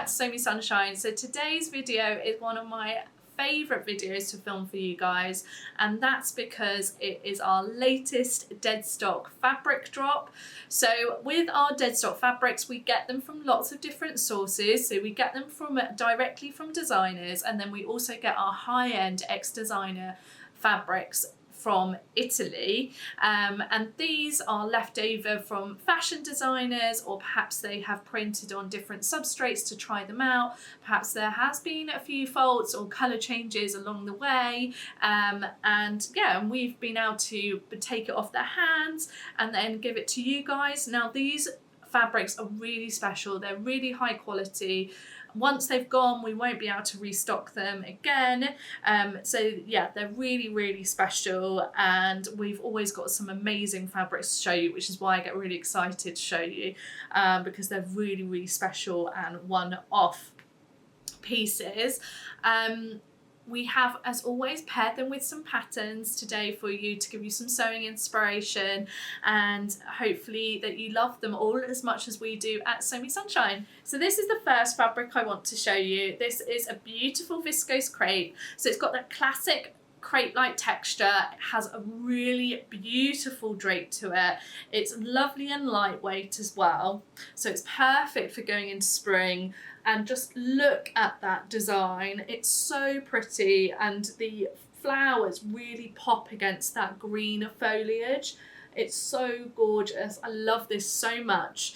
at So Me Sunshine. So today's video is one of my favourite videos to film for you guys, and that's because it is our latest Deadstock fabric drop. So with our Deadstock fabrics, we get them from lots of different sources. So we get them from directly from designers, and then we also get our high-end ex-designer fabrics from Italy, and these are left over from fashion designers, or perhaps they have printed on different substrates to try them out. Perhaps there has been a few faults or colour changes along the way, and yeah, and we've been able to take it off their hands and then give it to you guys. Now these fabrics are really special, they're really high quality. Once they've gone, we won't be able to restock them again. So yeah, they're really special, and we've always got some amazing fabrics to show you, which is why I get really excited to show you, because they're really special and one-off pieces. We have, as always, paired them with some patterns today for you to give you some sewing inspiration, and hopefully that you love them all as much as we do at So Me Sunshine. So this is the first fabric I want to show you. This is a beautiful viscose crepe. So it's got that classic crepe-like texture. It has a really beautiful drape to it. It's lovely and lightweight as well. So it's perfect for going into spring. And just look at that design. It's so pretty, and the flowers really pop against that green foliage. It's so gorgeous. I love this so much.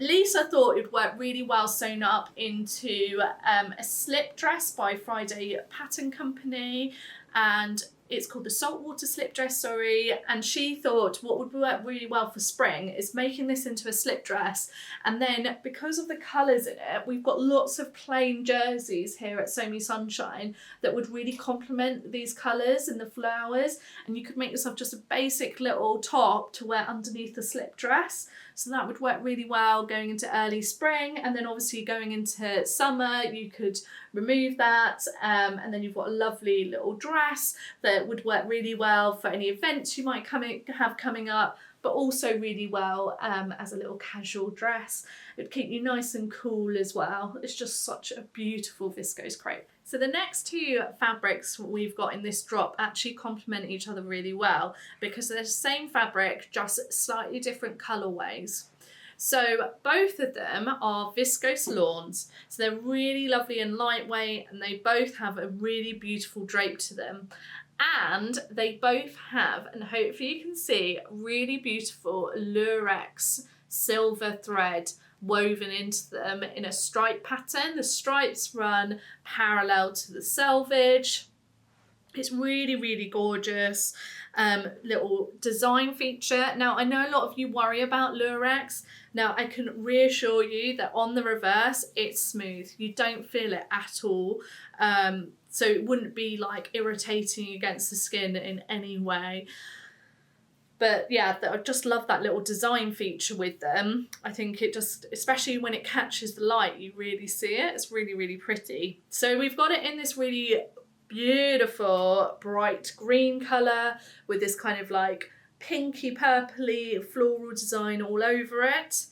Lisa thought it would work really well sewn up into a slip dress by Friday Pattern Company, and it's called the Saltwater slip dress, and she thought what would work really well for spring is making this into a slip dress, and then because of the colours in it, we've got lots of plain jerseys here at So Me Sunshine that would really complement these colours and the flowers, and you could make yourself just a basic little top to wear underneath the slip dress. So that would work really well going into early spring, and then obviously going into summer you could remove that, and then you've got a lovely little dress that would work really well for any events you might have coming up, but also really well as a little casual dress. It would keep you nice and cool as well. It's just such a beautiful viscose crepe. So the next two fabrics we've got in this drop actually complement each other really well, because they're the same fabric, just slightly different colourways. So both of them are viscose lawns. So they're really lovely and lightweight, and they both have a really beautiful drape to them. And they both have, and hopefully you can see, really beautiful lurex silver thread woven into them in a stripe pattern. The stripes run parallel to the selvage. It's really gorgeous. Little design feature. Now I know a lot of you worry about lurex. Now I can reassure you that on the reverse it's smooth. You don't feel it at all. So it wouldn't be like irritating against the skin in any way. But yeah, I just love that little design feature with them. I think it just, especially when it catches the light, you really see it. It's really pretty. So we've got it in this really beautiful bright green colour with this kind of like pinky purpley floral design all over it.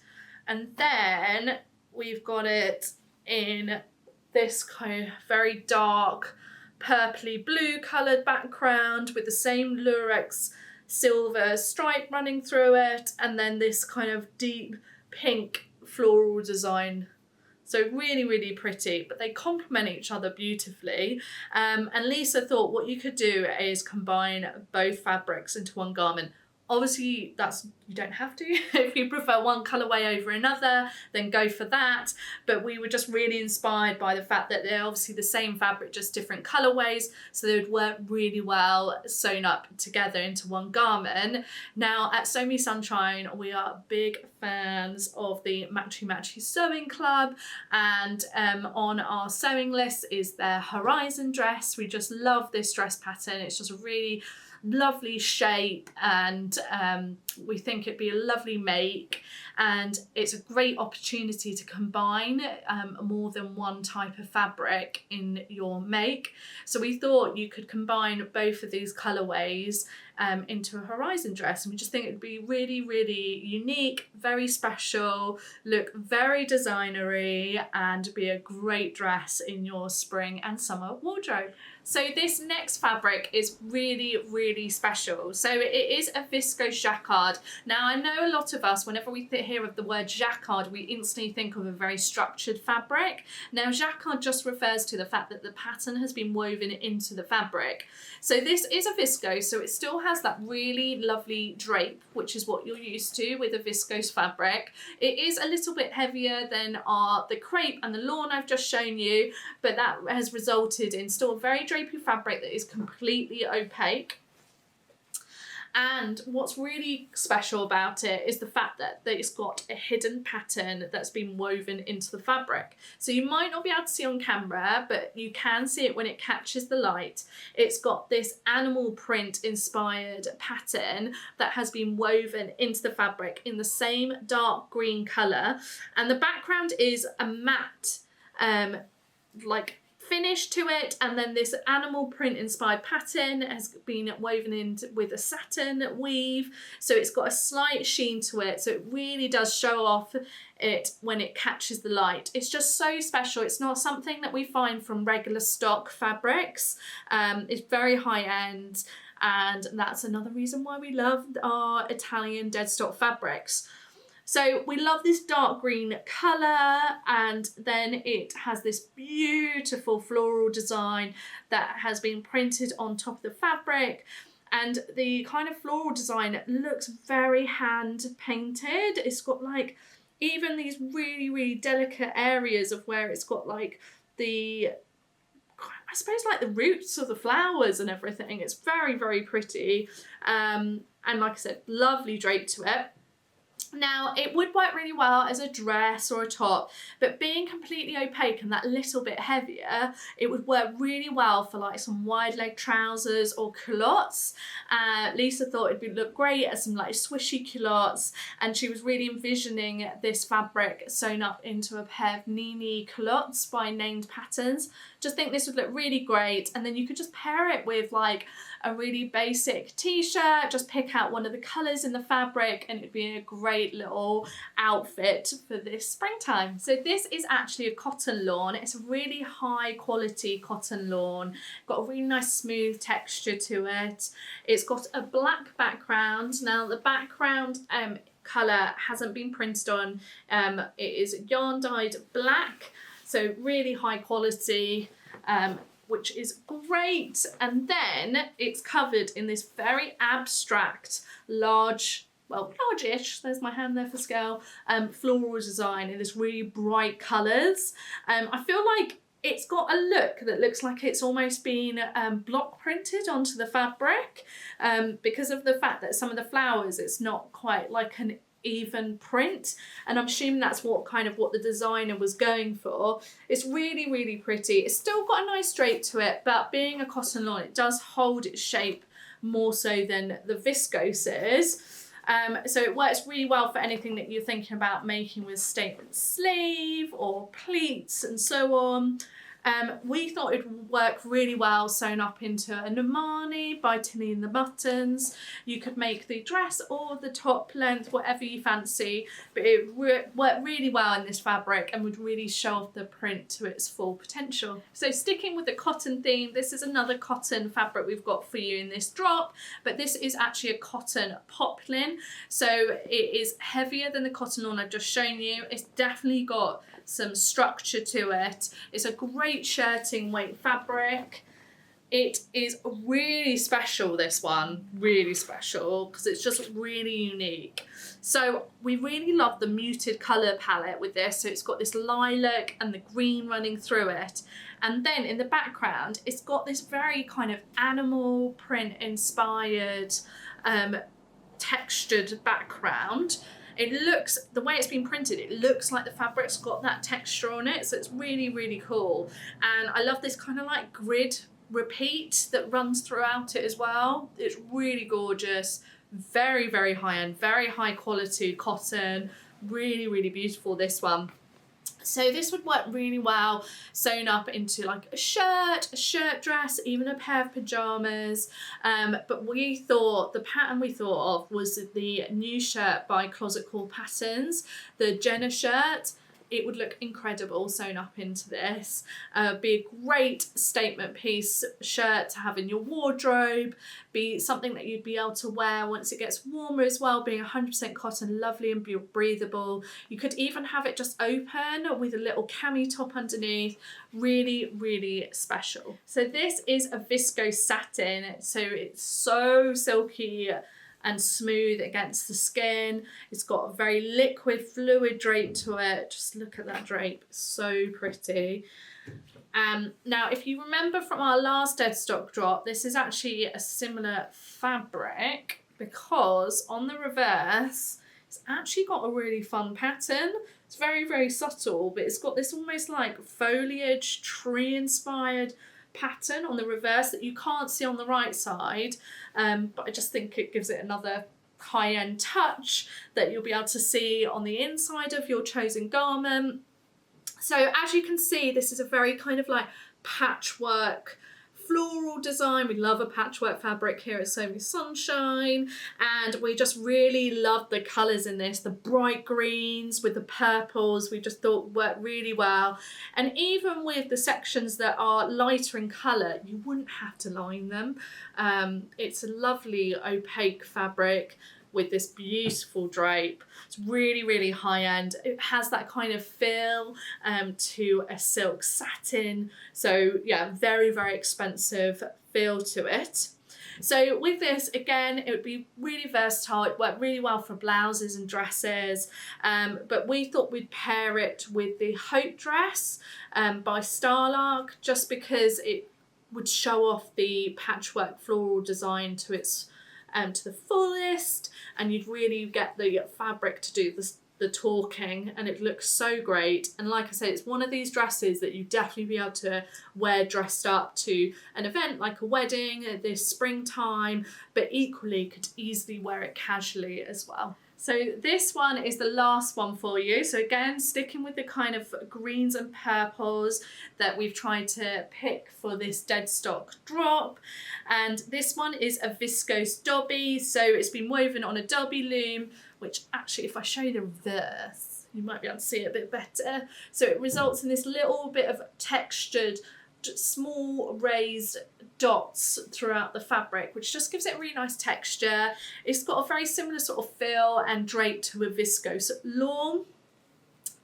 And then we've got it in this kind of very dark purpley blue coloured background with the same lurex silver stripe running through it, and then this kind of deep pink floral design. So really pretty, but they complement each other beautifully. And Lisa thought what you could do is combine both fabrics into one garment. Obviously you don't have to. If you prefer one colourway over another, then go for that. But we were just really inspired by the fact that they're obviously the same fabric, just different colourways, so they would work really well sewn up together into one garment. Now at So Me Sunshine, we are big fans of the Matchy Sewing Club, and on our sewing list is their Horizon dress. We just love this dress pattern. It's just a really lovely shape, and we think it'd be a lovely make, and it's a great opportunity to combine more than one type of fabric in your make. So we thought you could combine both of these colourways into a horizon dress, and we just think it'd be really, really unique, very special, look very designery, and be a great dress in your spring and summer wardrobe. So this next fabric is really, really special. So it is a Viscose Jackard. Now I know a lot of us, whenever we hear of the word Jacquard, we instantly think of a very structured fabric. Now Jacquard just refers to the fact that the pattern has been woven into the fabric. So this is a viscose, so it still has that really lovely drape, which is what you're used to with a viscose fabric. It is a little bit heavier than the crepe and the lawn I've just shown you, but that has resulted in still a very drapey fabric that is completely opaque. And what's really special about it is the fact that it's got a hidden pattern that's been woven into the fabric. So you might not be able to see on camera, but you can see it when it catches the light. It's got this animal print inspired pattern that has been woven into the fabric in the same dark green colour. And the background is a matte, like finish to it, and then this animal print inspired pattern has been woven in with a satin weave, so it's got a slight sheen to it, so it really does show off it when it catches the light. It's just so special. It's not something that we find from regular stock fabrics. It's very high end, and that's another reason why we love our Italian Deadstock fabrics. So we love this dark green colour, and then it has this beautiful floral design that has been printed on top of the fabric, and the kind of floral design looks very hand painted. It's got like even these really, really delicate areas of where it's got like the, I suppose like the roots of the flowers and everything. It's very, very pretty, and like I said, lovely drape to it. Now it would work really well as a dress or a top, but being completely opaque and that little bit heavier, it would work really well for like some wide leg trousers or culottes. Lisa thought it would look great as some like swishy culottes, and she was really envisioning this fabric sewn up into a pair of Ninni culottes by Named Patterns. Just think this would look really great, and then you could just pair it with like a really basic t-shirt, just pick out one of the colours in the fabric, and it'd be a great little outfit for this springtime. So this is actually a cotton lawn. It's a really high quality cotton lawn, got a really nice smooth texture to it. It's got a black background. Now the background colour hasn't been printed on, it is yarn dyed black, so really high quality, which is great. And then it's covered in this very abstract, large, well, large-ish, there's my hand there for scale, floral design in this really bright colours. I feel like it's got a look that looks like it's almost been block printed onto the fabric, because of the fact that some of the flowers, it's not quite like an even print, and I'm assuming that's what the designer was going for. It's really, really pretty. It's still got a nice drape to it, but being a cotton lawn, it does hold its shape more so than the viscoses. So it works really well for anything that you're thinking about making with statement sleeve or pleats and so on. We thought it would work really well sewn up into a Marnie by Tinny and the Buttons. You could make the dress or the top length, whatever you fancy, but it worked really well in this fabric and would really show off the print to its full potential. So sticking with the cotton theme, this is another cotton fabric we've got for you in this drop, but this is actually a cotton poplin. So it is heavier than the cotton lawn I've just shown you. It's definitely got some structure to it. It's a great shirting weight fabric. It is really special, this one, really special, because it's just really unique. So we really love the muted colour palette with this. So it's got this lilac and the green running through it. And then in the background, it's got this very kind of animal print inspired textured background. It looks, the way it's been printed, it looks like the fabric's got that texture on it, so it's really, really cool. And I love this kind of like grid repeat that runs throughout it as well. It's really gorgeous, very, very high end, very high quality cotton, really, really beautiful, this one. So this would work really well sewn up into like a shirt dress, even a pair of pyjamas. But we thought the pattern we thought of was the new shirt by Closet Call Patterns, the Jenna shirt. It would look incredible sewn up into this. Be a great statement piece shirt to have in your wardrobe. Be something that you'd be able to wear once it gets warmer as well, being 100% cotton, lovely and breathable. You could even have it just open with a little cami top underneath. Really, really special. So this is a Viscose satin. So it's so silky and smooth against the skin. It's got a very liquid, fluid drape to it. Just look at that drape, so pretty. Now, if you remember from our last Deadstock drop, this is actually a similar fabric because on the reverse, it's actually got a really fun pattern. It's very, very subtle, but it's got this almost like foliage, tree-inspired pattern on the reverse that you can't see on the right side, but I just think it gives it another high-end touch that you'll be able to see on the inside of your chosen garment. So as you can see, this is a very kind of like patchwork floral design. We love a patchwork fabric here at So Sunshine, and we just really love the colours in this, the bright greens with the purples. We just thought worked really well, and even with the sections that are lighter in colour, you wouldn't have to line them. It's a lovely opaque fabric with this beautiful drape. It's really, really high end. It has that kind of feel to a silk satin. So yeah, very, very expensive feel to it. So with this, again, it would be really versatile. It worked really well for blouses and dresses, but we thought we'd pair it with the Hope dress by Starlark, just because it would show off the patchwork floral design to its to the fullest, and you'd really get the fabric to do the talking, and it looks so great. And like I said, it's one of these dresses that you definitely be able to wear dressed up to an event like a wedding this springtime, but equally could easily wear it casually as well. So this one is the last one for you. So again, sticking with the kind of greens and purples that we've tried to pick for this Deadstock drop. And this one is a Visos Dobby. So it's been woven on a Dobby loom, which actually, if I show you the reverse, you might be able to see it a bit better. So it results in this little bit of textured, small raised dots throughout the fabric, which just gives it a really nice texture. It's got a very similar sort of feel and drape to a viscose lawn.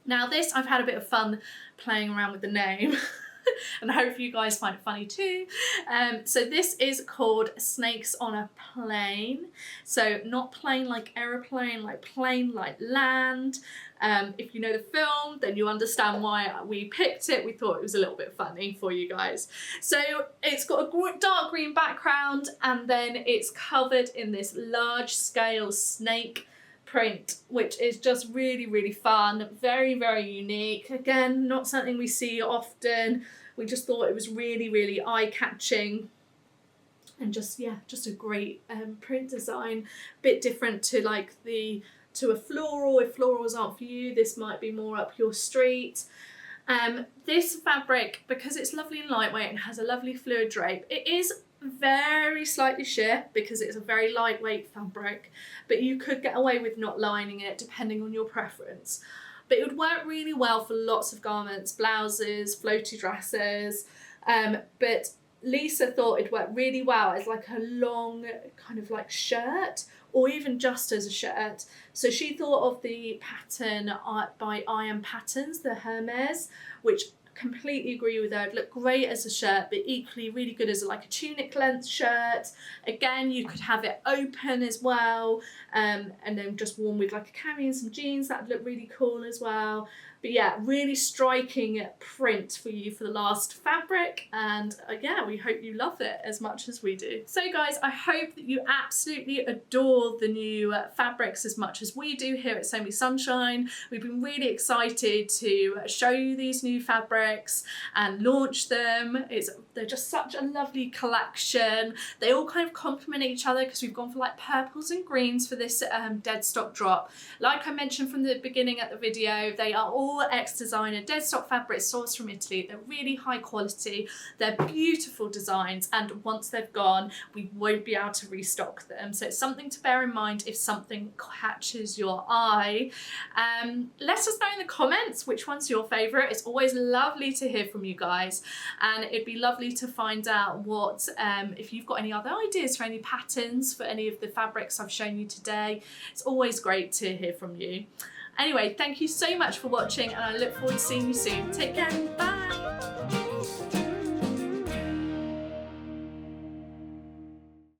Now this, I've had a bit of fun playing around with the name and I hope you guys find it funny too. So this is called Snakes on a Plane. So not plane like aeroplane, like plane like land. If you know the film, then you understand why we picked it. We thought it was a little bit funny for you guys. So it's got a dark green background, and then it's covered in this large scale snake print, which is just really, really fun. Very, very unique. Again, not something we see often. We just thought it was really, really eye-catching. And just, yeah, just a great print design. Bit different to like to a floral. If florals aren't for you, this might be more up your street. This fabric, because it's lovely and lightweight and has a lovely fluid drape, it is very slightly sheer because it's a very lightweight fabric, but you could get away with not lining it depending on your preference. But it would work really well for lots of garments, blouses, floaty dresses, but Lisa thought it'd work really well as like a long kind of like shirt, or even just as a shirt. So she thought of the pattern by I Am Patterns, the Hermes, which completely agree with her. It'd look great as a shirt, but equally really good as like a tunic length shirt. Again, you could have it open as well, and then just worn with like a cami and some jeans. That'd look really cool as well. But yeah, really striking print for you for the last fabric, and yeah, we hope you love it as much as we do. So guys, I hope that you absolutely adore the new fabrics as much as we do here at So Sunshine. We've been really excited to show you these new fabrics and launch them. It's they're just such a lovely collection. They all kind of complement each other because we've gone for like purples and greens for this Deadstock drop. Like I mentioned from the beginning at the video, they are all ex-designer Deadstock fabrics sourced from Italy. They're really high quality, they're beautiful designs, and once they've gone, we won't be able to restock them. So it's something to bear in mind if something catches your eye. Let us know in the comments which one's your favourite. It's always lovely to hear from you guys, and it'd be lovely to find out what if you've got any other ideas for any patterns for any of the fabrics I've shown you today. It's always great to hear from you. Anyway, thank you so much for watching, and I look forward to seeing you soon. Take care and bye.